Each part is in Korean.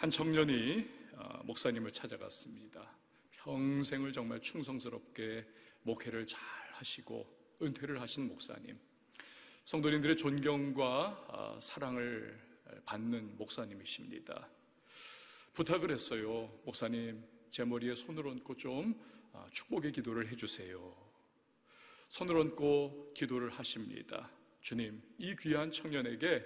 한 청년이 목사님을 찾아갔습니다. 평생을 정말 충성스럽게 목회를 잘 하시고 은퇴를 하신 목사님, 성도님들의 존경과 사랑을 받는 목사님이십니다. 부탁을 했어요. 목사님, 제 머리에 손을 얹고 좀 축복의 기도를 해주세요. 손을 얹고 기도를 하십니다. 주님, 이 귀한 청년에게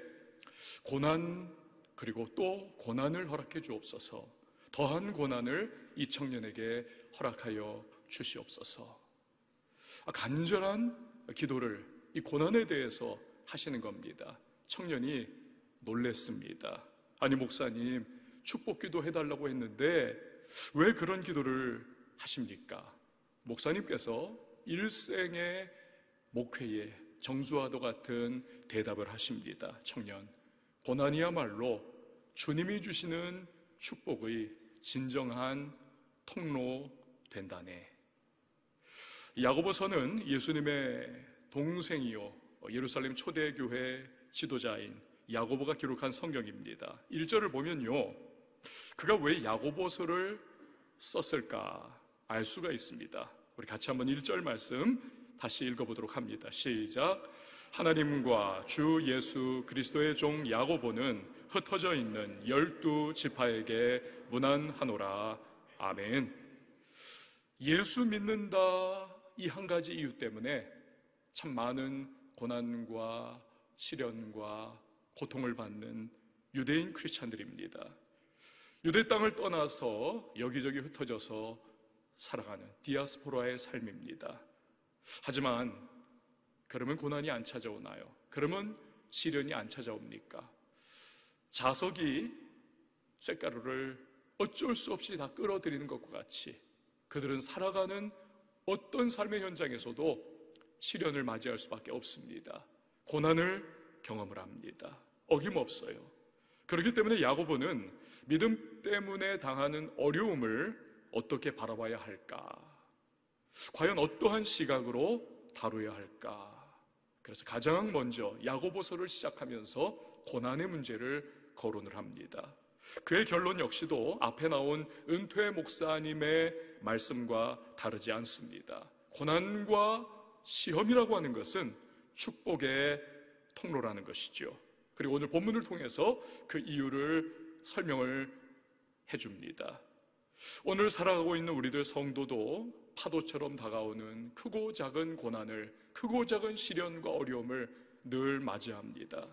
고난 그리고 또 고난을 허락해 주옵소서. 더한 고난을 이 청년에게 허락하여 주시옵소서. 간절한 기도를 이 고난에 대해서 하시는 겁니다. 청년이 놀랬습니다. 아니 목사님, 축복 기도 해달라고 했는데 왜 그런 기도를 하십니까? 목사님께서 일생의 목회에 정수와도 같은 대답을 하십니다. 청년, 고난이야말로 주님이 주시는 축복의 진정한 통로 된다네. 야고보서는 예수님의 동생이요 예루살렘 초대교회 지도자인 야고보가 기록한 성경입니다. 1절을 보면요, 그가 왜 야고보서를 썼을까 알 수가 있습니다. 우리 같이 한번 1절 말씀 다시 읽어보도록 합니다. 시작. 하나님과 주 예수 그리스도의 종 야고보는 흩어져 있는 12지파에게 문안하노라. 아멘. 예수 믿는다, 이 한 가지 이유 때문에 참 많은 고난과 시련과 고통을 받는 유대인 크리스찬들입니다. 유대 땅을 떠나서 여기저기 흩어져서 살아가는 디아스포라의 삶입니다. 하지만 그러면 고난이 안 찾아오나요? 그러면 시련이 안 찾아옵니까? 자석이 쇳가루를 어쩔 수 없이 다 끌어들이는 것과 같이 그들은 살아가는 어떤 삶의 현장에서도 시련을 맞이할 수밖에 없습니다. 고난을 경험을 합니다. 어김없어요. 그렇기 때문에 야고보는 믿음 때문에 당하는 어려움을 어떻게 바라봐야 할까? 과연 어떠한 시각으로 다루어야 할까? 그래서 가장 먼저 야고보서를 시작하면서 고난의 문제를 거론을 합니다. 그의 결론 역시도 앞에 나온 은퇴 목사님의 말씀과 다르지 않습니다. 고난과 시험이라고 하는 것은 축복의 통로라는 것이죠. 그리고 오늘 본문을 통해서 그 이유를 설명을 해줍니다. 오늘 살아가고 있는 우리들 성도도 파도처럼 다가오는 크고 작은 고난을, 크고 작은 시련과 어려움을 늘 맞이합니다.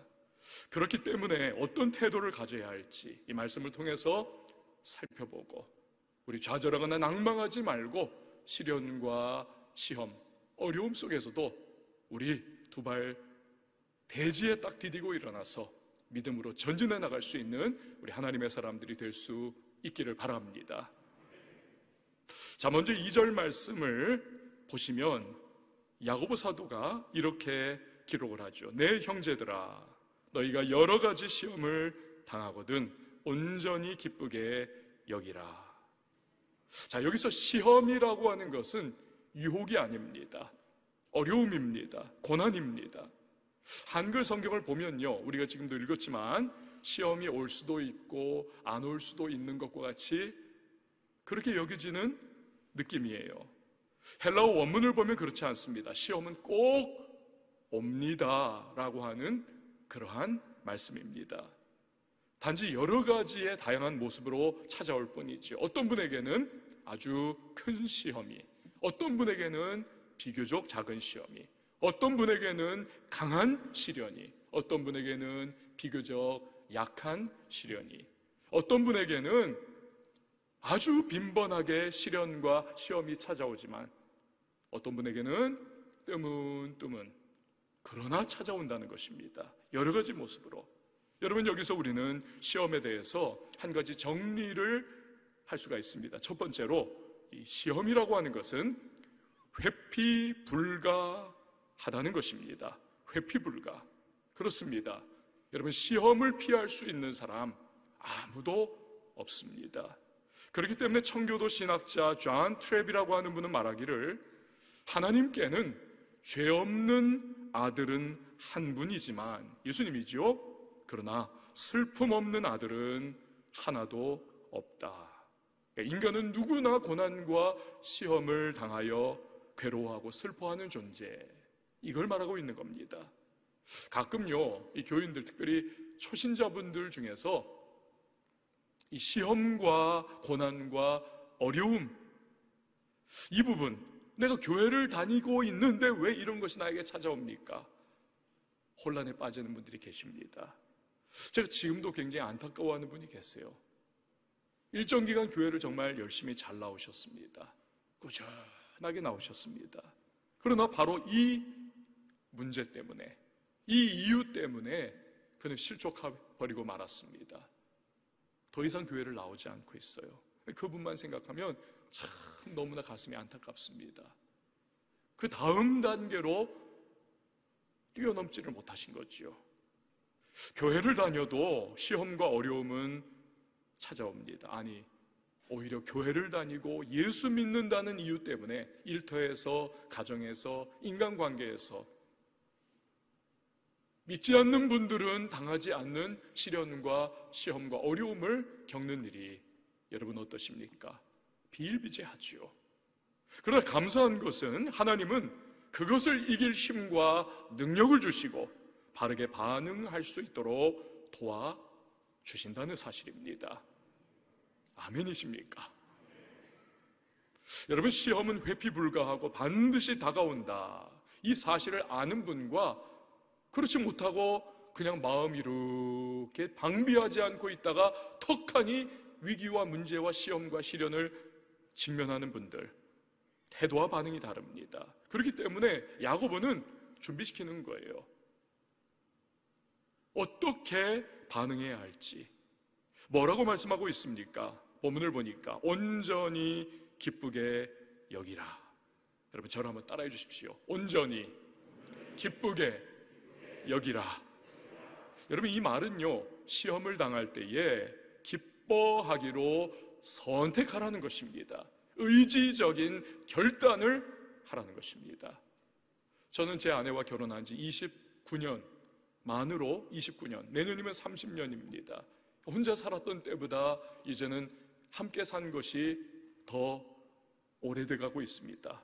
그렇기 때문에 어떤 태도를 가져야 할지 이 말씀을 통해서 살펴보고, 우리 좌절하거나 낭망하지 말고 시련과 시험, 어려움 속에서도 우리 두 발 대지에 딱 디디고 일어나서 믿음으로 전진해 나갈 수 있는 우리 하나님의 사람들이 될 수 있기를 바랍니다. 자, 먼저 2절 말씀을 보시면 야고보 사도가 이렇게 기록을 하죠. 내 형제들아, 너희가 여러 가지 시험을 당하거든 온전히 기쁘게 여기라. 자, 여기서 시험이라고 하는 것은 유혹이 아닙니다. 어려움입니다. 고난입니다. 한글 성경을 보면요, 우리가 지금도 읽었지만 시험이 올 수도 있고 안 올 수도 있는 것과 같이 그렇게 여겨지는 느낌이에요. 헬라어 원문을 보면 그렇지 않습니다. 시험은 꼭 옵니다 라고 하는 그러한 말씀입니다. 단지 여러 가지의 다양한 모습으로 찾아올 뿐이지, 어떤 분에게는 아주 큰 시험이, 어떤 분에게는 비교적 작은 시험이, 어떤 분에게는 강한 시련이, 어떤 분에게는 비교적 약한 시련이, 어떤 분에게는 아주 빈번하게 시련과 시험이 찾아오지만 어떤 분에게는 뜨문뜨문 그러나 찾아온다는 것입니다. 여러 가지 모습으로. 여러분, 여기서 우리는 시험에 대해서 한 가지 정리를 할 수가 있습니다. 첫 번째로 이 시험이라고 하는 것은 회피 불가하다는 것입니다. 회피 불가. 그렇습니다. 여러분, 시험을 피할 수 있는 사람 아무도 없습니다. 그렇기 때문에 청교도 신학자 존 트랩이라고 하는 분은 말하기를, 하나님께는 죄 없는 아들은 한 분이지만, 예수님이죠. 그러나 슬픔 없는 아들은 하나도 없다. 인간은 누구나 고난과 시험을 당하여 괴로워하고 슬퍼하는 존재, 이걸 말하고 있는 겁니다. 가끔요, 이 교인들, 특별히 초신자분들 중에서 이 시험과 고난과 어려움, 이 부분, 내가 교회를 다니고 있는데 왜 이런 것이 나에게 찾아옵니까? 혼란에 빠지는 분들이 계십니다. 제가 지금도 굉장히 안타까워하는 분이 계세요. 일정 기간 교회를 정말 열심히 잘 나오셨습니다. 꾸준하게 나오셨습니다. 그러나 바로 이 문제 때문에, 이 이유 때문에 그는 실족해버리고 말았습니다. 더 이상 교회를 나오지 않고 있어요. 그분만 생각하면 참 너무나 가슴이 안타깝습니다. 그 다음 단계로 뛰어넘지를 못하신 거지요. 교회를 다녀도 시험과 어려움은 찾아옵니다. 아니, 오히려 교회를 다니고 예수 믿는다는 이유 때문에 일터에서, 가정에서, 인간관계에서 믿지 않는 분들은 당하지 않는 시련과 시험과 어려움을 겪는 일이 여러분 어떠십니까? 비일비재하지요. 그러나 감사한 것은 하나님은 그것을 이길 힘과 능력을 주시고 바르게 반응할 수 있도록 도와주신다는 사실입니다. 아멘이십니까? 여러분, 시험은 회피 불가하고 반드시 다가온다, 이 사실을 아는 분과 그렇지 못하고 그냥 마음 이렇게 방비하지 않고 있다가 턱하니 위기와 문제와 시험과 시련을 직면하는 분들, 태도와 반응이 다릅니다. 그렇기 때문에 야고보는 준비시키는 거예요. 어떻게 반응해야 할지. 뭐라고 말씀하고 있습니까? 본문을 보니까 온전히 기쁘게 여기라. 여러분, 저를 한번 따라해 주십시오. 온전히 기쁘게 여기라. 여러분, 이 말은요, 시험을 당할 때에 기뻐하기로 선택하라는 것입니다. 의지적인 결단을 하라는 것입니다. 저는 제 아내와 결혼한 지 29년, 만으로 29년, 내년이면 30년입니다. 혼자 살았던 때보다 이제는 함께 산 것이 더 오래돼 가고 있습니다.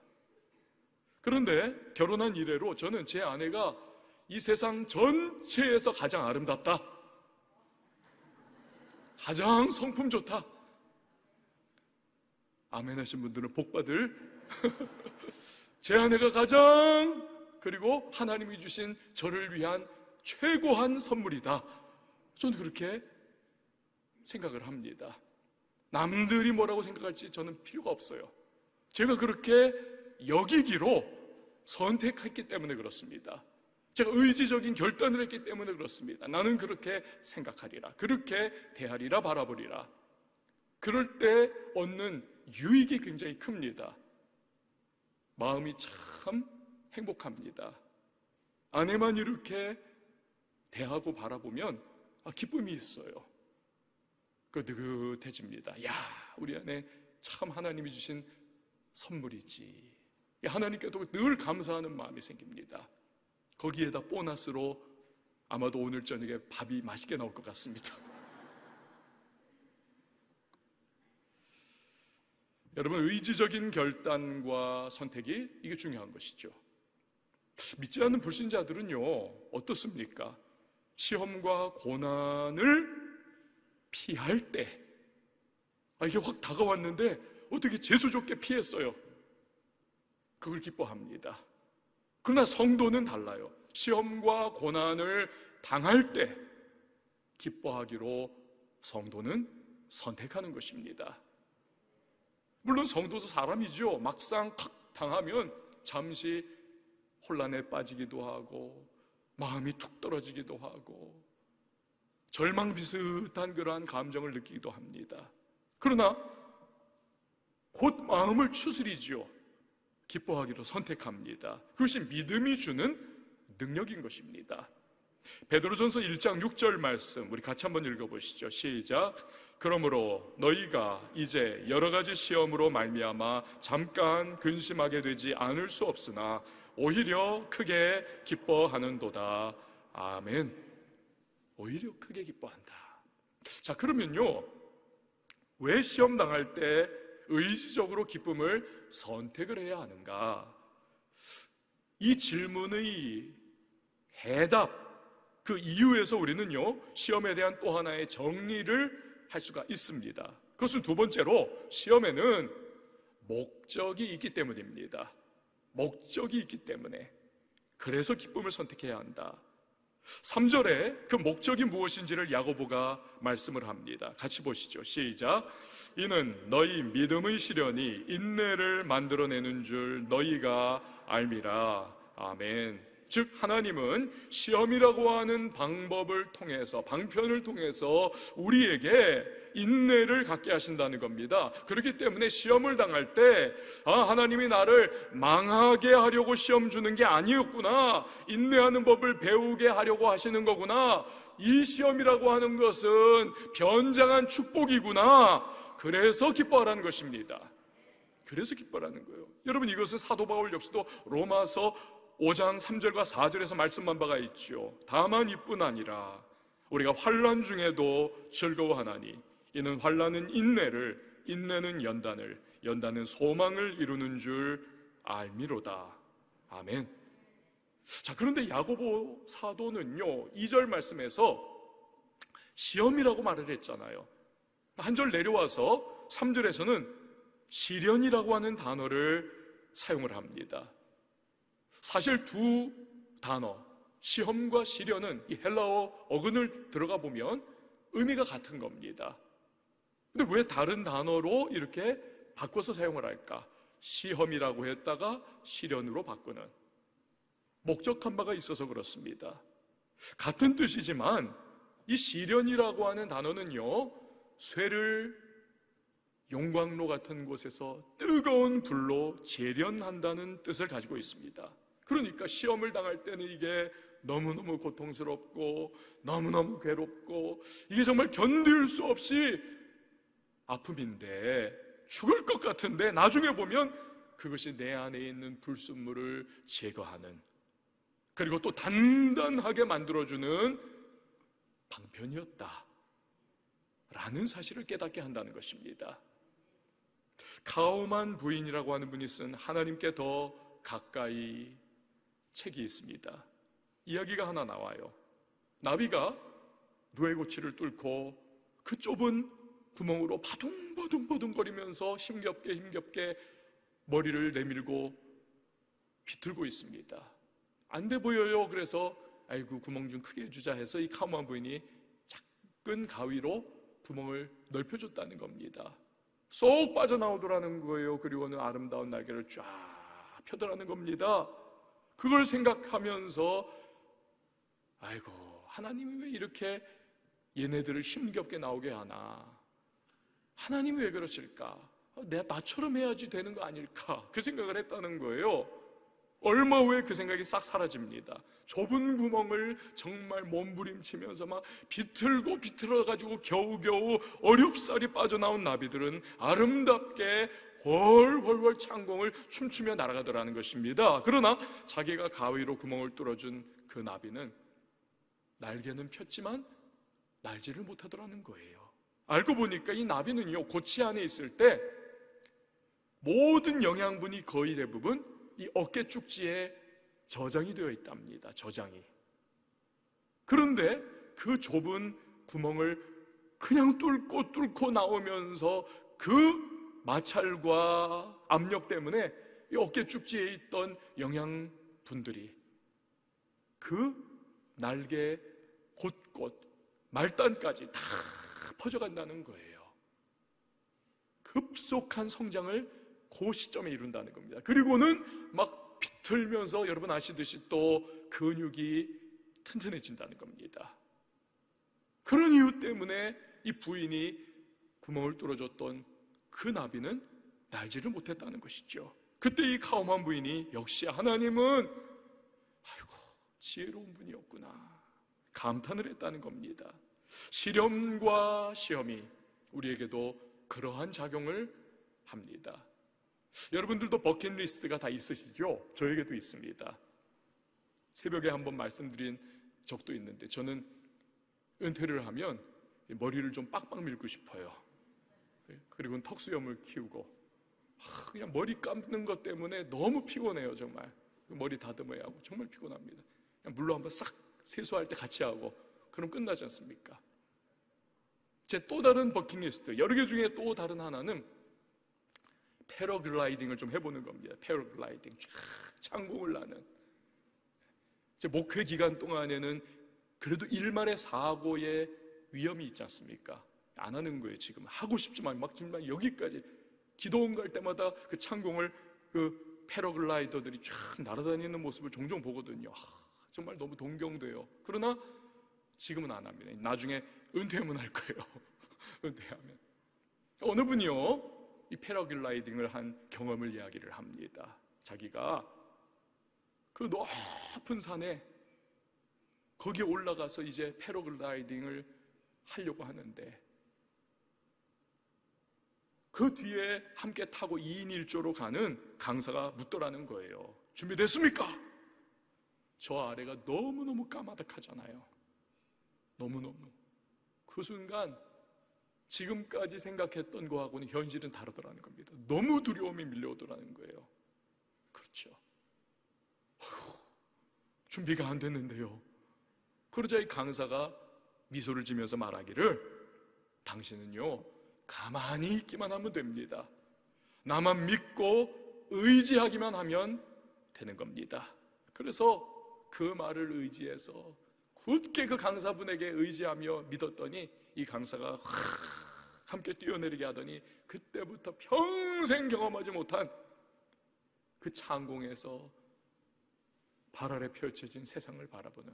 그런데 결혼한 이래로 저는 제 아내가 이 세상 전체에서 가장 아름답다, 가장 성품 좋다, 아멘 하신 분들은 복받을 제 아내가 가장, 그리고 하나님이 주신 저를 위한 최고한 선물이다, 저는 그렇게 생각을 합니다. 남들이 뭐라고 생각할지 저는 필요가 없어요. 제가 그렇게 여기기로 선택했기 때문에 그렇습니다. 제가 의지적인 결단을 했기 때문에 그렇습니다. 나는 그렇게 생각하리라, 그렇게 대하리라, 바라보리라. 그럴 때 얻는 유익이 굉장히 큽니다. 마음이 참 행복합니다. 아내만 이렇게 대하고 바라보면 기쁨이 있어요. 그 느긋해집니다. 야, 우리 아내 참 하나님이 주신 선물이지. 하나님께도 늘 감사하는 마음이 생깁니다. 거기에다 보너스로 아마도 오늘 저녁에 밥이 맛있게 나올 것 같습니다. 여러분, 의지적인 결단과 선택이, 이게 중요한 것이죠. 믿지 않는 불신자들은요, 어떻습니까? 시험과 고난을 피할 때, 이게 확 다가왔는데 어떻게 재수좋게 피했어요? 그걸 기뻐합니다. 그러나 성도는 달라요. 시험과 고난을 당할 때 기뻐하기로 성도는 선택하는 것입니다. 물론 성도도 사람이죠. 막상 탁 당하면 잠시 혼란에 빠지기도 하고 마음이 툭 떨어지기도 하고 절망 비슷한 그러한 감정을 느끼기도 합니다. 그러나 곧 마음을 추스리죠. 기뻐하기로 선택합니다. 그것이 믿음이 주는 능력인 것입니다. 베드로전서 1장 6절 말씀 우리 같이 한번 읽어보시죠. 시작. 그러므로 너희가 이제 여러 가지 시험으로 말미암아 잠깐 근심하게 되지 않을 수 없으나 오히려 크게 기뻐하는도다. 아멘. 오히려 크게 기뻐한다. 자, 그러면요, 왜 시험 당할 때 의지적으로 기쁨을 선택을 해야 하는가? 이 질문의 해답, 그 이유에서 우리는요, 시험에 대한 또 하나의 정리를 할 수가 있습니다. 그것은 두 번째로, 시험에는 목적이 있기 때문입니다. 목적이 있기 때문에. 그래서 기쁨을 선택해야 한다. 3절에 그 목적이 무엇인지를 야고보가 말씀을 합니다. 같이 보시죠. 시작. 이는 너희 믿음의 시련이 인내를 만들어내는 줄 너희가 알미라. 아멘. 즉 하나님은 시험이라고 하는 방법을 통해서, 방편을 통해서 우리에게 인내를 갖게 하신다는 겁니다. 그렇기 때문에 시험을 당할 때 하나님이 나를 망하게 하려고 시험 주는 게 아니었구나, 인내하는 법을 배우게 하려고 하시는 거구나, 이 시험이라고 하는 것은 변장한 축복이구나, 그래서 기뻐하라는 것입니다. 그래서 기뻐하라는 거예요. 여러분, 이것은 사도 바울 역시도 로마서 5장 3절과 4절에서 말씀한 바가 있죠. 다만 이뿐 아니라 우리가 환난 중에도 즐거워하나니 이는 환난은 인내를, 인내는 연단을, 연단은 소망을 이루는 줄 알미로다. 아멘. 자, 그런데 야고보 사도는요, 2절 말씀에서 시험이라고 말을 했잖아요. 한 절 내려와서 3절에서는 시련이라고 하는 단어를 사용을 합니다. 사실 두 단어, 시험과 시련은 이 헬라어 어근을 들어가 보면 의미가 같은 겁니다. 근데 왜 다른 단어로 이렇게 바꿔서 사용을 할까? 시험이라고 했다가 시련으로 바꾸는 목적한 바가 있어서 그렇습니다. 같은 뜻이지만 이 시련이라고 하는 단어는요, 쇠를 용광로 같은 곳에서 뜨거운 불로 재련한다는 뜻을 가지고 있습니다. 그러니까 시험을 당할 때는 이게 너무너무 고통스럽고 너무너무 괴롭고 이게 정말 견딜 수 없이 아픔인데, 죽을 것 같은데 나중에 보면 그것이 내 안에 있는 불순물을 제거하는, 그리고 또 단단하게 만들어주는 방편이었다 라는 사실을 깨닫게 한다는 것입니다. 카우만 부인이라고 하는 분이 쓴 하나님께 더 가까이 책이 있습니다. 이야기가 하나 나와요. 나비가 누에고치를 뚫고 그 좁은 구멍으로 바둥바둥거리면서 힘겹게 머리를 내밀고 비틀고 있습니다. 안 돼 보여요. 그래서 아이고, 구멍 좀 크게 해주자 해서 이 카우만 부인이 작은 가위로 구멍을 넓혀줬다는 겁니다. 쏙 빠져나오더라는 거예요. 그리고는 아름다운 날개를 쫙 펴더라는 겁니다. 그걸 생각하면서 아이고, 하나님이 왜 이렇게 얘네들을 힘겹게 나오게 하나, 하나님이 왜 그러실까, 내가 나처럼 해야지 되는 거 아닐까, 그 생각을 했다는 거예요. 얼마 후에 그 생각이 싹 사라집니다. 좁은 구멍을 정말 몸부림치면서 막 비틀어가지고 겨우겨우 어렵사리 빠져나온 나비들은 아름답게 훨훨 창공을 춤추며 날아가더라는 것입니다. 그러나 자기가 가위로 구멍을 뚫어준 그 나비는 날개는 폈지만 날지를 못하더라는 거예요. 알고 보니까 이 나비는요, 고치 안에 있을 때 모든 영양분이 거의 대부분 이 어깨 쭉지에 저장이 되어 있답니다. 저장이. 그런데 그 좁은 구멍을 그냥 뚫고 나오면서 그 마찰과 압력 때문에 이 어깨 쭉지에 있던 영양분들이 그 날개 곳곳 말단까지 다 퍼져간다는 거예요. 급속한 성장을 그 시점에 이룬다는 겁니다. 그리고는 막 비틀면서 여러분 아시듯이 또 근육이 튼튼해진다는 겁니다. 그런 이유 때문에 이 부인이 구멍을 뚫어줬던 그 나비는 날지를 못했다는 것이죠. 그때 이 카오만 부인이 역시 하나님은 아이고, 지혜로운 분이었구나 감탄을 했다는 겁니다. 시련과 시험이 우리에게도 그러한 작용을 합니다. 여러분들도 버킷리스트가 다 있으시죠? 저에게도 있습니다. 새벽에 한번 말씀드린 적도 있는데, 저는 은퇴를 하면 머리를 좀 빡빡 밀고 싶어요. 그리고는 턱수염을 키우고 그냥 머리 감는 것 때문에 너무 피곤해요. 정말 머리 다듬어야 하고 정말 피곤합니다. 그냥 물로 한번 싹 세수할 때 같이 하고 그럼 끝나지 않습니까? 제 또 다른 버킷리스트 여러 개 중에 또 다른 하나는 패러글라이딩을 좀 해보는 겁니다. 패러글라이딩 쫙 창공을 나는. 제 목회 기간 동안에는 그래도 일말의 사고의 위험이 있지 않습니까? 안 하는 거예요. 지금 하고 싶지만 막 정말 여기까지 기도원 갈 때마다 그 창공을 그 패러글라이더들이 쫙 날아다니는 모습을 종종 보거든요. 정말 너무 동경돼요. 그러나 지금은 안 합니다. 나중에 은퇴하면 할 거예요. 은퇴하면. 어느 분이요 이 패러글라이딩을 한 경험을 이야기를 합니다. 자기가 그 높은 산에 거기에 올라가서 이제 패러글라이딩을 하려고 하는데 그 뒤에 함께 타고 2인 1조로 가는 강사가 묻더라는 거예요. 준비됐습니까? 저 아래가 너무너무 까마득하잖아요. 너무너무. 그 순간 지금까지 생각했던 거하고는 현실은 다르더라는 겁니다. 너무 두려움이 밀려오더라는 거예요. 그렇죠. 준비가 안 됐는데요. 그러자 이 강사가 미소를 지면서 말하기를 당신은요 가만히 있기만 하면 됩니다. 나만 믿고 의지하기만 하면 되는 겁니다. 그래서 그 말을 의지해서 굳게 그 강사분에게 의지하며 믿었더니 이 강사가 함께 뛰어내리게 하더니 그때부터 평생 경험하지 못한 그 창공에서 발 아래 펼쳐진 세상을 바라보는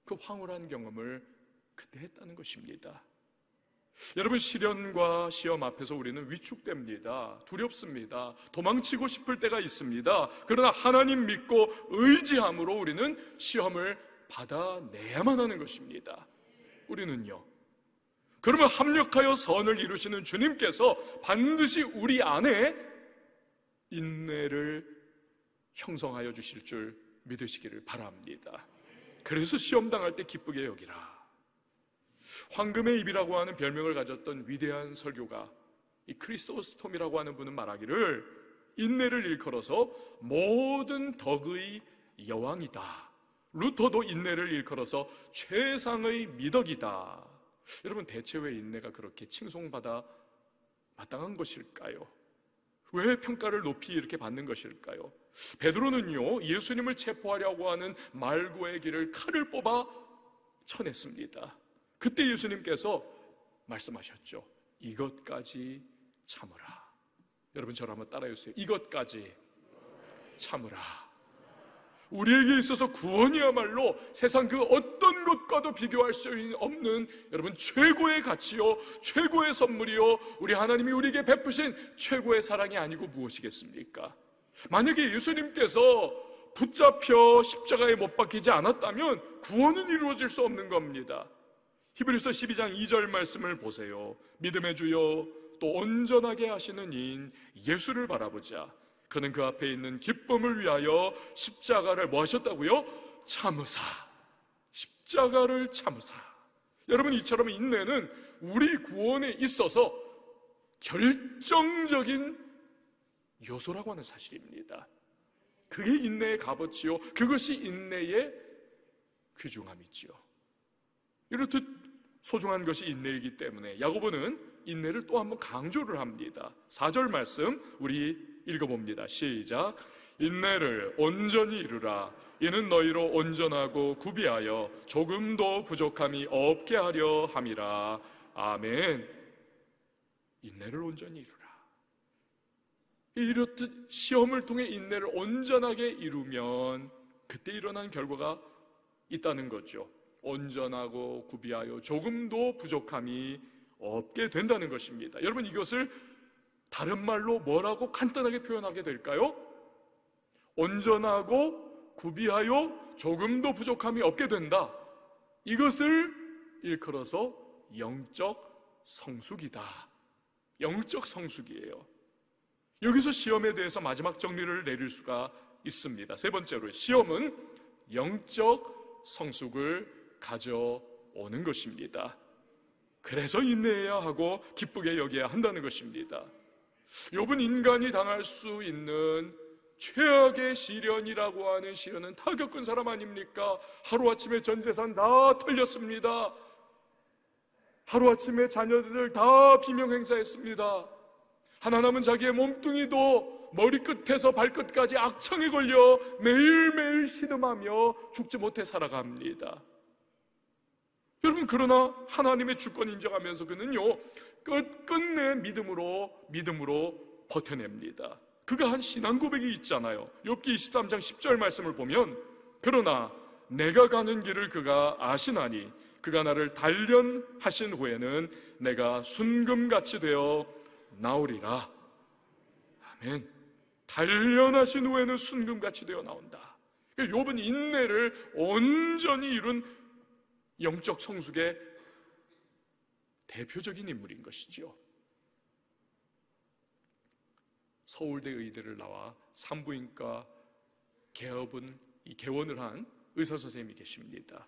그 황홀한 경험을 그때 했다는 것입니다. 여러분, 시련과 시험 앞에서 우리는 위축됩니다. 두렵습니다. 도망치고 싶을 때가 있습니다. 그러나 하나님 믿고 의지함으로 우리는 시험을 받아내야만 하는 것입니다. 우리는요. 그러면 합력하여 선을 이루시는 주님께서 반드시 우리 안에 인내를 형성하여 주실 줄 믿으시기를 바랍니다. 그래서 시험 당할 때 기쁘게 여기라. 황금의 입이라고 하는 별명을 가졌던 위대한 설교가 이 크리스토스톰이라고 하는 분은 말하기를 인내를 일컬어서 모든 덕의 여왕이다. 루터도 인내를 일컬어서 최상의 미덕이다. 여러분, 대체 왜 인내가 그렇게 칭송받아 마땅한 것일까요? 왜 평가를 높이 이렇게 받는 것일까요? 베드로는요 예수님을 체포하려고 하는 말고의 길을 칼을 뽑아 쳐냈습니다. 그때 예수님께서 말씀하셨죠. 이것까지 참으라. 여러분, 저를 한번 따라해 주세요. 이것까지 참으라. 우리에게 있어서 구원이야말로 세상 그 어떤 것과도 비교할 수 없는 여러분 최고의 가치요, 최고의 선물이요, 우리 하나님이 우리에게 베푸신 최고의 사랑이 아니고 무엇이겠습니까? 만약에 예수님께서 붙잡혀 십자가에 못 박히지 않았다면 구원은 이루어질 수 없는 겁니다. 히브리서 12장 2절 말씀을 보세요. 믿음의 주요 또 온전하게 하시는 이인 예수를 바라보자. 그는 그 앞에 있는 기쁨을 위하여 십자가를 뭐 하셨다고요? 참으사. 십자가를 참으사. 여러분, 이처럼 인내는 우리 구원에 있어서 결정적인 요소라고 하는 사실입니다. 그게 인내의 값어치요, 그것이 인내의 귀중함이지요. 이렇듯 소중한 것이 인내이기 때문에 야고보는 인내를 또 한번 강조를 합니다. 4절 말씀 우리 읽어봅니다. 시작. 인내를 온전히 이루라. 이는 너희로 온전하고 구비하여 조금도 부족함이 없게 하려 함이라. 아멘. 인내를 온전히 이루라. 이렇듯 시험을 통해 인내를 온전하게 이루면 그때 일어난 결과가 있다는 거죠. 온전하고 구비하여 조금도 부족함이 없게 된다는 것입니다. 여러분, 이것을 다른 말로 뭐라고 간단하게 표현하게 될까요? 온전하고 구비하여 조금도 부족함이 없게 된다. 이것을 일컬어서 영적 성숙이다. 영적 성숙이에요. 여기서 시험에 대해서 마지막 정리를 내릴 수가 있습니다. 세 번째로, 시험은 영적 성숙을 가져오는 것입니다. 그래서 인내해야 하고 기쁘게 여겨야 한다는 것입니다. 욥은 인간이 당할 수 있는 최악의 시련이라고 하는 시련은 다 겪은 사람 아닙니까? 하루아침에 전 재산 다 털렸습니다. 하루아침에 자녀들 다 비명행사했습니다. 하나 남은 자기의 몸뚱이도 머리끝에서 발끝까지 악창에 걸려 매일매일 신음하며 죽지 못해 살아갑니다. 여러분, 그러나 하나님의 주권 인정하면서 그는요 끝끝내 믿음으로 버텨냅니다. 그가 한 신앙 고백이 있잖아요. 욥기 23장 10절 말씀을 보면, 그러나 내가 가는 길을 그가 아시나니 그가 나를 단련하신 후에는 내가 순금같이 되어 나오리라. 아멘. 단련하신 후에는 순금같이 되어 나온다. 욥은 인내를 온전히 이룬 영적 성숙의 대표적인 인물인 것이죠. 서울대 의대를 나와 산부인과 개원을 한 의사 선생님이 계십니다.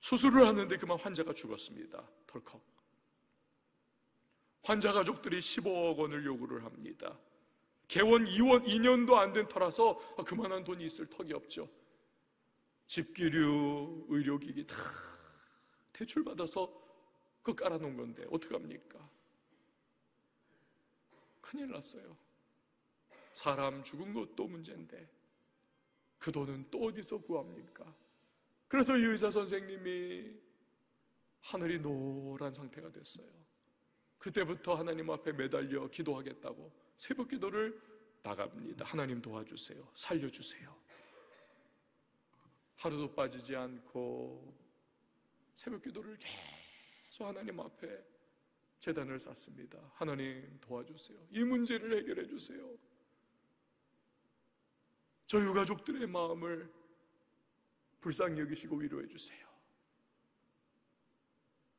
수술을 하는데 그만 환자가 죽었습니다. 덜컥. 환자 가족들이 15억 원을 요구를 합니다. 개원 2년도 안 된 터라서 그만한 돈이 있을 턱이 없죠. 집기류, 의료기기 다 대출받아서 그거 깔아놓은 건데 어떡합니까? 큰일 났어요. 사람 죽은 것도 문제인데 그 돈은 또 어디서 구합니까? 그래서 이 의사 선생님이 하늘이 노란 상태가 됐어요. 그때부터 하나님 앞에 매달려 기도하겠다고 새벽 기도를 나갑니다. 하나님 도와주세요. 살려주세요. 하루도 빠지지 않고 새벽 기도를 계속 하나님 앞에 제단을 쌓습니다. 하나님 도와주세요. 이 문제를 해결해 주세요. 저 유가족들의 마음을 불쌍히 여기시고 위로해 주세요.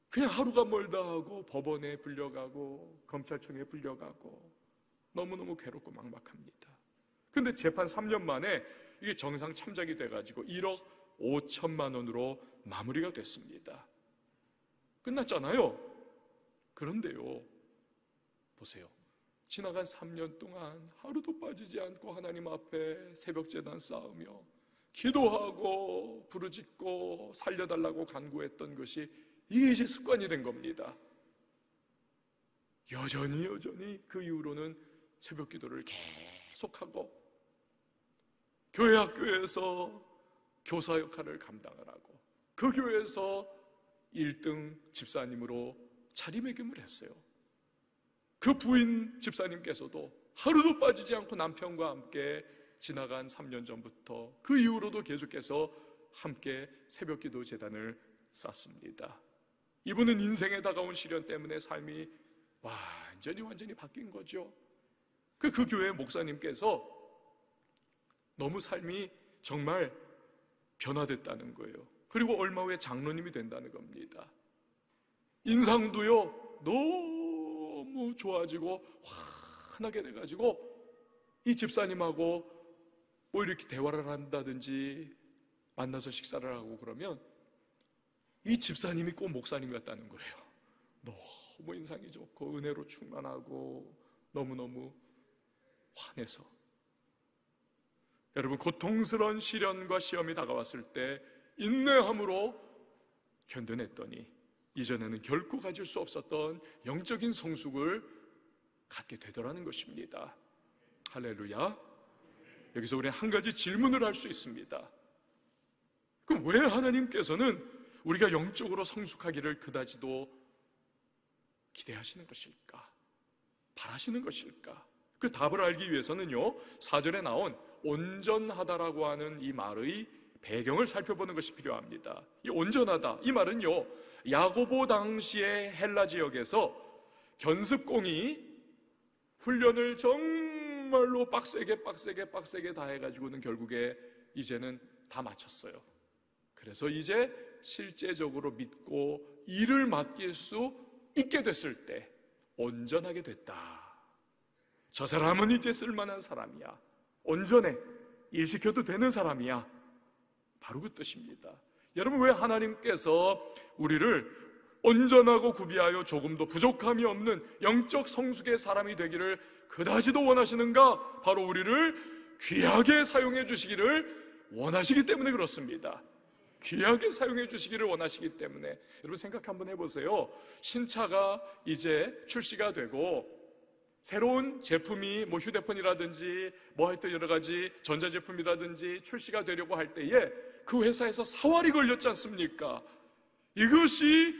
그냥 하루가 멀다 하고 법원에 불려가고 검찰청에 불려가고 너무너무 괴롭고 막막합니다. 그런데 재판 3년 만에 이게 정상 참작이 돼가지고 1억 5천만 원으로 마무리가 됐습니다. 끝났잖아요. 그런데요, 보세요. 지나간 3년 동안 하루도 빠지지 않고 하나님 앞에 새벽 제단 쌓으며 기도하고 부르짖고 살려달라고 간구했던 것이 이게 이제 습관이 된 겁니다. 여전히 그 이후로는 새벽 기도를 계속하고 교회 학교에서 교사 역할을 감당을 하고 그 교회에서 1등 집사님으로 자리매김을 했어요. 그 부인 집사님께서도 하루도 빠지지 않고 남편과 함께 지나간 3년 전부터 그 이후로도 계속해서 함께 새벽기도 제단을 쌓습니다. 이분은 인생에 다가온 시련 때문에 삶이 완전히 바뀐 거죠. 그 교회 목사님께서 너무 삶이 정말 변화됐다는 거예요. 그리고 얼마 후에 장로님이 된다는 겁니다. 인상도요 너무 좋아지고 환하게 돼가지고 이 집사님하고 뭐 이렇게 대화를 한다든지 만나서 식사를 하고 그러면 이 집사님이 꼭 목사님 같다는 거예요. 너무 인상이 좋고 은혜로 충만하고 너무너무 환해서. 여러분, 고통스러운 시련과 시험이 다가왔을 때 인내함으로 견뎌냈더니 이전에는 결코 가질 수 없었던 영적인 성숙을 갖게 되더라는 것입니다. 할렐루야. 여기서 우리는 한 가지 질문을 할 수 있습니다. 그럼 왜 하나님께서는 우리가 영적으로 성숙하기를 그다지도 기대하시는 것일까? 바라시는 것일까? 그 답을 알기 위해서는요 4절에 나온 온전하다라고 하는 이 말의 배경을 살펴보는 것이 필요합니다. 이 온전하다, 이 말은요 야고보 당시의 헬라 지역에서 견습공이 훈련을 정말로 빡세게 다 해가지고는 결국에 이제는 다 마쳤어요. 그래서 이제 실제적으로 믿고 일을 맡길 수 있게 됐을 때 온전하게 됐다. 저 사람은 이제 쓸만한 사람이야. 온전해. 일 시켜도 되는 사람이야. 바로 그 뜻입니다. 여러분, 왜 하나님께서 우리를 온전하고 구비하여 조금도 부족함이 없는 영적 성숙의 사람이 되기를 그다지도 원하시는가? 바로 우리를 귀하게 사용해 주시기를 원하시기 때문에 그렇습니다. 귀하게 사용해 주시기를 원하시기 때문에. 여러분 생각 한번 해보세요. 신차가 이제 출시가 되고 새로운 제품이 휴대폰이라든지 하여튼 여러 가지 전자제품이라든지 출시가 되려고 할 때에 그 회사에서 사활이 걸렸지 않습니까? 이것이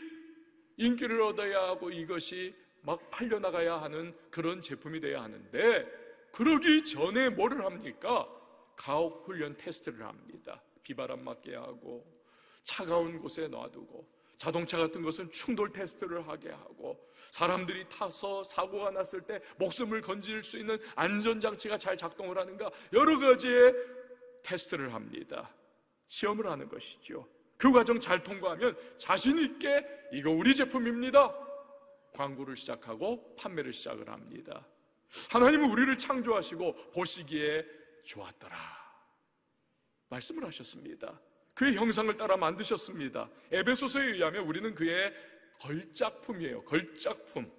인기를 얻어야 하고 이것이 막 팔려나가야 하는 그런 제품이 돼야 하는데, 그러기 전에 뭐를 합니까? 가혹 훈련 테스트를 합니다. 비바람 맞게 하고 차가운 곳에 놔두고, 자동차 같은 것은 충돌 테스트를 하게 하고, 사람들이 타서 사고가 났을 때 목숨을 건질 수 있는 안전장치가 잘 작동을 하는가, 여러 가지의 테스트를 합니다. 시험을 하는 것이죠. 그 과정 잘 통과하면 자신 있게 이거 우리 제품입니다, 광고를 시작하고 판매를 시작을 합니다. 하나님은 우리를 창조하시고 보시기에 좋았더라 말씀을 하셨습니다. 그의 형상을 따라 만드셨습니다. 에베소서에 의하면 우리는 그의 걸작품이에요. 걸작품.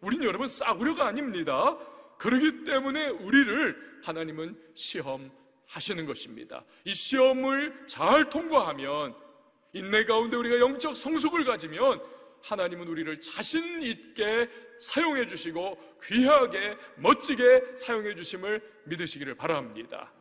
우린 여러분 싸구려가 아닙니다. 그렇기 때문에 우리를 하나님은 시험하시는 것입니다. 이 시험을 잘 통과하면, 인내 가운데 우리가 영적 성숙을 가지면 하나님은 우리를 자신 있게 사용해 주시고 귀하게 멋지게 사용해 주심을 믿으시기를 바랍니다.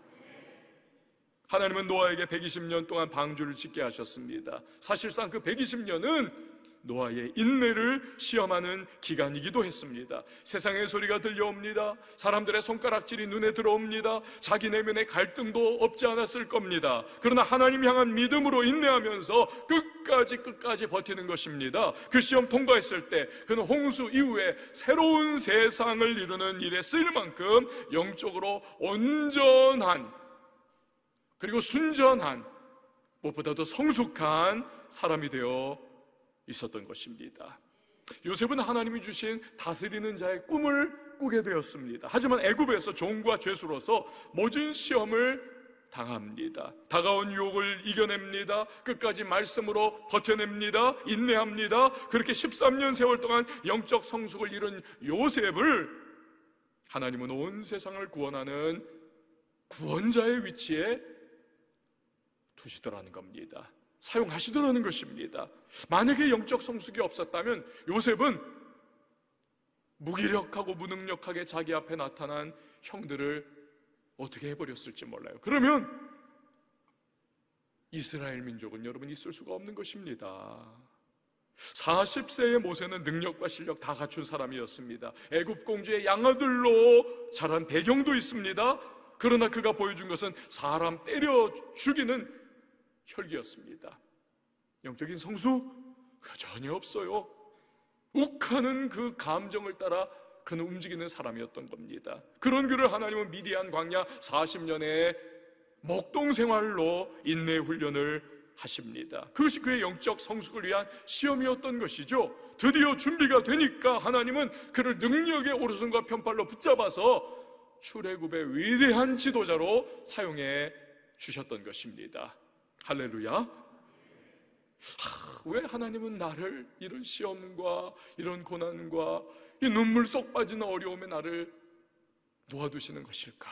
하나님은 노아에게 120년 동안 방주를 짓게 하셨습니다. 사실상 그 120년은 노아의 인내를 시험하는 기간이기도 했습니다. 세상의 소리가 들려옵니다. 사람들의 손가락질이 눈에 들어옵니다. 자기 내면의 갈등도 없지 않았을 겁니다. 그러나 하나님 향한 믿음으로 인내하면서 끝까지 버티는 것입니다. 그 시험 통과했을 때 그는 홍수 이후에 새로운 세상을 이루는 일에 쓰일 만큼 영적으로 온전한, 그리고 순전한, 무엇보다도 성숙한 사람이 되어 있었던 것입니다. 요셉은 하나님이 주신 다스리는 자의 꿈을 꾸게 되었습니다. 하지만 애굽에서 종과 죄수로서 모진 시험을 당합니다. 다가온 유혹을 이겨냅니다. 끝까지 말씀으로 버텨냅니다. 인내합니다. 그렇게 13년 세월 동안 영적 성숙을 이룬 요셉을 하나님은 온 세상을 구원하는 구원자의 위치에 두시더라는 겁니다. 사용하시더라는 것입니다. 만약에 영적 성숙이 없었다면 요셉은 무기력하고 무능력하게 자기 앞에 나타난 형들을 어떻게 해버렸을지 몰라요. 그러면 이스라엘 민족은 여러분 있을 수가 없는 것입니다. 40세의 모세는 능력과 실력 다 갖춘 사람이었습니다. 애굽 공주의 양아들로 자란 배경도 있습니다. 그러나 그가 보여준 것은 사람 때려 죽이는 혈기였습니다. 영적인 성숙 전혀 없어요. 욱하는 그 감정을 따라 그는 움직이는 사람이었던 겁니다. 그런 그를 하나님은 미디안 광야 40년의 목동 생활로 인내 훈련을 하십니다. 그것이 그의 영적 성숙을 위한 시험이었던 것이죠. 드디어 준비가 되니까 하나님은 그를 능력의 오른손과 편팔로 붙잡아서 출애굽의 위대한 지도자로 사용해 주셨던 것입니다. 할렐루야. 왜 하나님은 나를 이런 시험과 이런 고난과 이 눈물 쏙 빠지는 어려움에 나를 놓아두시는 것일까?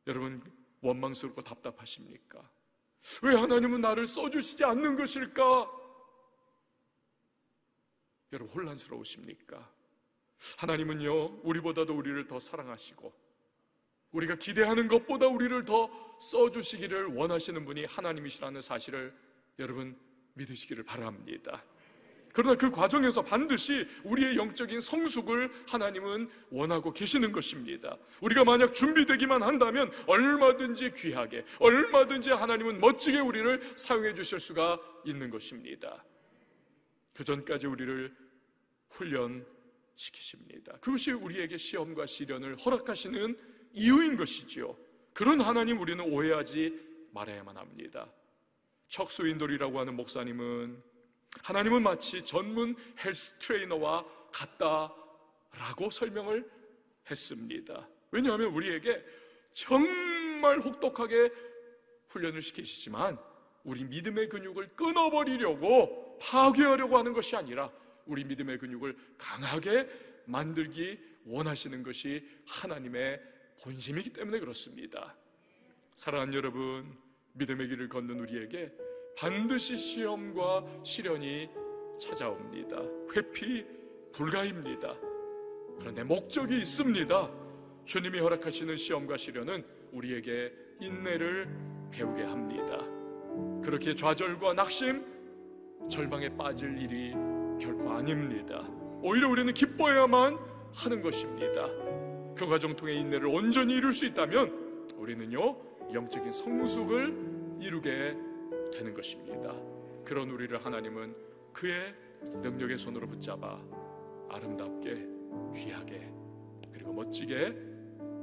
여러분 원망스럽고 답답하십니까? 왜 하나님은 나를 써주시지 않는 것일까? 여러분 혼란스러우십니까? 하나님은요 우리보다도 우리를 더 사랑하시고 우리가 기대하는 것보다 우리를 더 써주시기를 원하시는 분이 하나님이시라는 사실을 여러분 믿으시기를 바랍니다. 그러나 그 과정에서 반드시 우리의 영적인 성숙을 하나님은 원하고 계시는 것입니다. 우리가 만약 준비되기만 한다면 얼마든지 귀하게, 얼마든지 하나님은 멋지게 우리를 사용해 주실 수가 있는 것입니다. 그 전까지 우리를 훈련시키십니다. 그것이 우리에게 시험과 시련을 허락하시는 이유인 것이지요. 그런 하나님 우리는 오해하지 말아야만 합니다. 척스 윈돌이라고 하는 목사님은 하나님은 마치 전문 헬스 트레이너와 같다라고 설명을 했습니다. 왜냐하면 우리에게 정말 혹독하게 훈련을 시키시지만 우리 믿음의 근육을 끊어버리려고 파괴하려고 하는 것이 아니라 우리 믿음의 근육을 강하게 만들기 원하시는 것이 하나님의 본심이기 때문에 그렇습니다. 사랑하는 여러분, 믿음의 길을 걷는 우리에게 반드시 시험과 시련이 찾아옵니다. 회피 불가입니다. 그런데 목적이 있습니다. 주님이 허락하시는 시험과 시련은 우리에게 인내를 배우게 합니다. 그렇게 좌절과 낙심, 절망에 빠질 일이 결코 아닙니다. 오히려 우리는 기뻐해야만 하는 것입니다. 그 과정 통해 인내를 온전히 이룰 수 있다면 우리는요, 영적인 성숙을 이루게 되는 것입니다. 그런 우리를 하나님은 그의 능력의 손으로 붙잡아 아름답게, 귀하게, 그리고 멋지게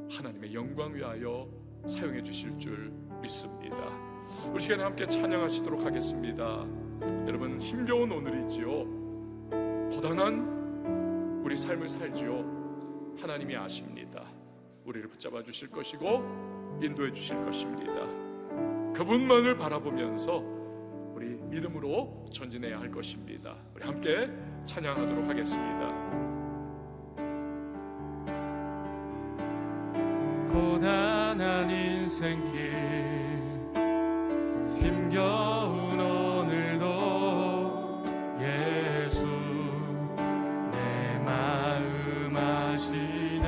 하나님의 영광 위하여 사용해 주실 줄 믿습니다. 우리 시간에 함께 찬양하시도록 하겠습니다. 여러분, 힘겨운 오늘이지요. 고단한 우리 삶을 살지요. 하나님이 아십니다. 우리를 붙잡아 주실 것이고 인도해 주실 것입니다. 그분만을 바라보면서 우리 믿음으로 전진해야 할 것입니다. 우리 함께 찬양하도록 하겠습니다. 고단한 인생길 힘겨운 오늘도 예수 내 마음 아시네.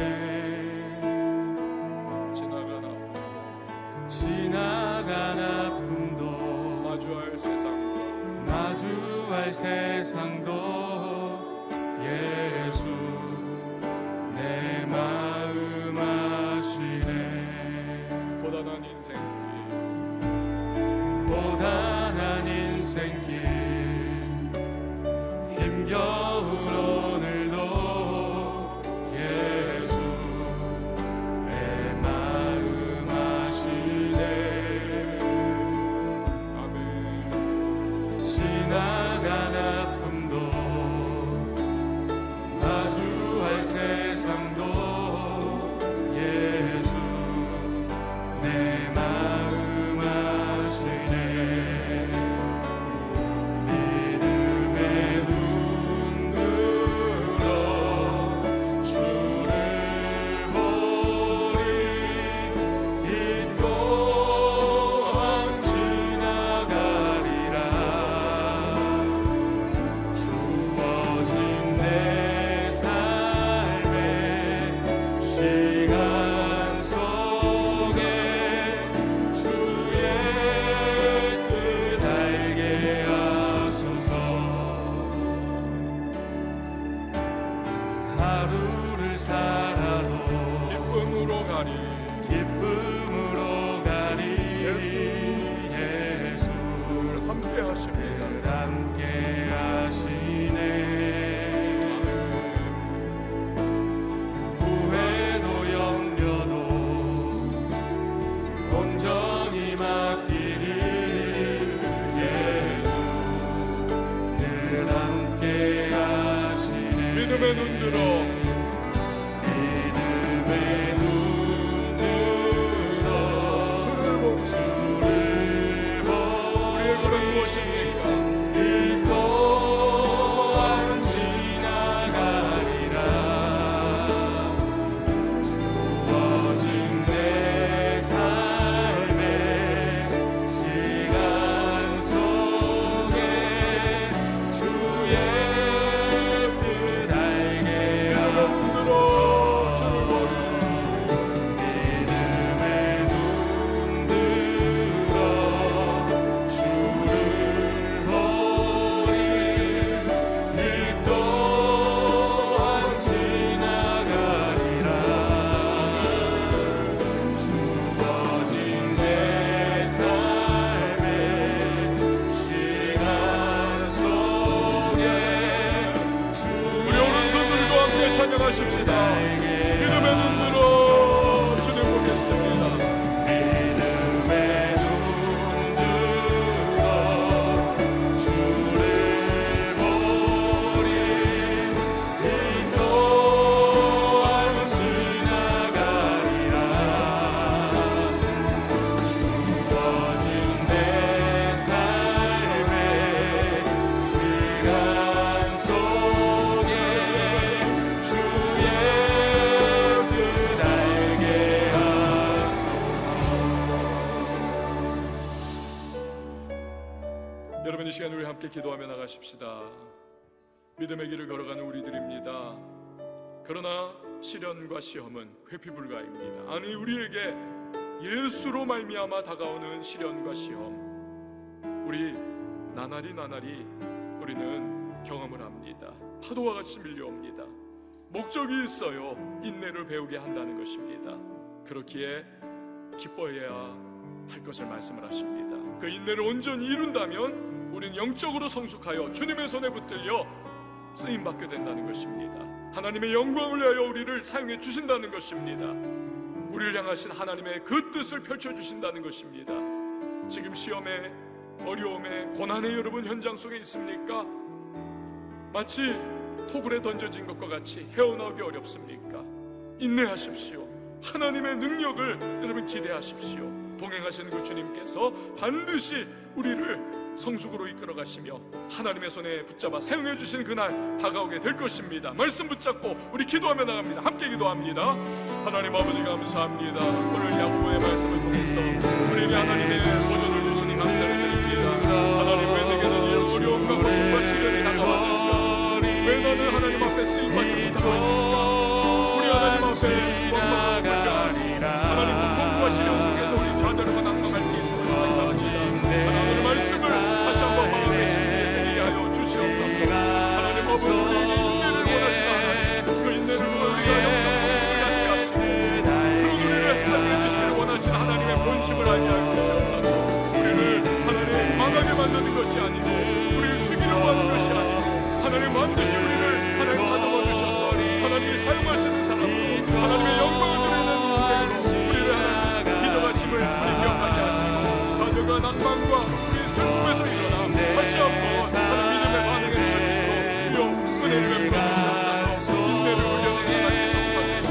지나간 아픔도 마주할 세상도 예수 내 마음 아시네. 고단한 인생길 힘겨운 오늘도 예수 내 마음 아시네. 아멘. 지나간 아픔도 마주할 세상도 예수 내 마음 아시네. 믿음의 눈 들어 주를 보리. 이 또한 지나가리라. 주어진 내 삶의 시간 속에 주의 뜻 알게 하소서. 하루를 살아도 기쁨으로 가리. 예수 늘 함께 하십니다. 함께 하시네. 후회도 염려도 온전히 맡기리. 예수 늘 함께 하시네. 믿음의 눈 들어 믿음의 눈 들어 주를 보고 주를 우리의 걸음 무엇입니까? 이 또한 지나가리라. 주어진 내 삶의 시간 속에 주의 뜻 알게 하소서. 여러분, 이 시간 우리 함께 기도하며 나가십시다. 믿음의 길을 걸어가는 우리들입니다. 그러나 시련과 시험은 회피 불가입니다. 아니, 우리에게 예수로 말미암아 다가오는 시련과 시험, 우리 나날이 우리는 경험을 합니다. 파도와 같이 밀려옵니다. 목적이 있어요. 인내를 배우게 한다는 것입니다. 그렇기에 기뻐해야 할 것을 말씀을 하십니다. 그 인내를 온전히 이룬다면 우리는 영적으로 성숙하여 주님의 손에 붙들려 쓰임받게 된다는 것입니다. 하나님의 영광을 위하여 우리를 사용해 주신다는 것입니다. 우리를 향하신 하나님의 그 뜻을 펼쳐주신다는 것입니다. 지금 시험에, 어려움에, 고난의 여러분 현장 속에 있습니까? 마치 토굴에 던져진 것과 같이 헤어나오기 어렵습니까? 인내하십시오. 하나님의 능력을 여러분 기대하십시오. 동행하시는 그 주님께서 반드시 우리를 성숙으로 이끌어 가시며 하나님의 손에 붙잡아 사용해 주시는 그날 다가오게 될 것입니다. 말씀 붙잡고 우리 기도하며 나갑니다. 함께 기도합니다. 하나님 아버지, 감사합니다. 오늘 야후의 말씀을 통해서 우리에게 하나님의 보존을 주시니 감사를 드립니다. 하나님, 왜 내게는 이런 어려움과 고통과 시련이 다가왔는가? 왜 나는 하나님 앞에 쓰임받지 못하고 있는가? 우리 하나님 앞에 원망하고 불평하니 하나님, 고통과 시련 속에서 우리 좌절과 낭망할 때 있음을 감사합니다. 하나님의 말씀을 다시 한번 마음에 심기에 새기게 하여 주시옵소서. 하나님 아버지, 우리에게 인내를 원하시는 하나님, 그 인내를 통해 우리가 영적 성숙을 갖게 하시고 그 우리를 사용해 주시기를 원하시는 하나님의 본심을 알게 하여 주시옵소서. 우리를 하나님 망하게 만드는 것이 아니고 우리를 죽이려고 하는 것이 아니고 하나님 반드시 우리를 하나님 다듬어 주셔서 하나님이 사용하시는 사람으로 하나님의 영광을 누리는 인생으로 우리를 하나님 기도하심을 우리 기억하게 하시고 좌절과 낭만과 우리 슬픔에서 일어나 다시 한번 하나님 믿음의 반응에 이르시도록 주여 은혜를 베풀어 주시옵소서. 인내를 훈련해 나가시도록 하시고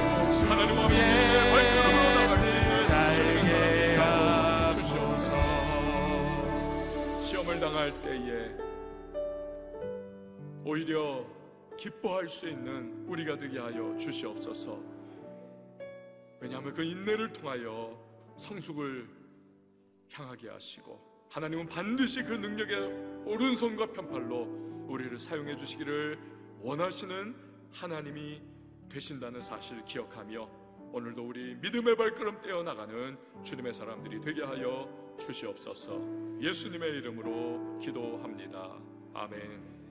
하나님 아버지, 믿음의 발걸음으로 나갈 수 있는 주님의 사랑을 주시옵소서. 시험을 당할 때에 오히려 기뻐할 수 있는 우리가 되게 하여 주시옵소서. 왜냐하면 그 인내를 통하여 성숙을 향하게 하시고 하나님은 반드시 그 능력의 오른손과 편팔로 우리를 사용해 주시기를 원하시는 하나님이 되신다는 사실을 기억하며 오늘도 우리 믿음의 발걸음 떼어나가는 주님의 사람들이 되게 하여 주시옵소서. 예수님의 이름으로 기도합니다. 아멘.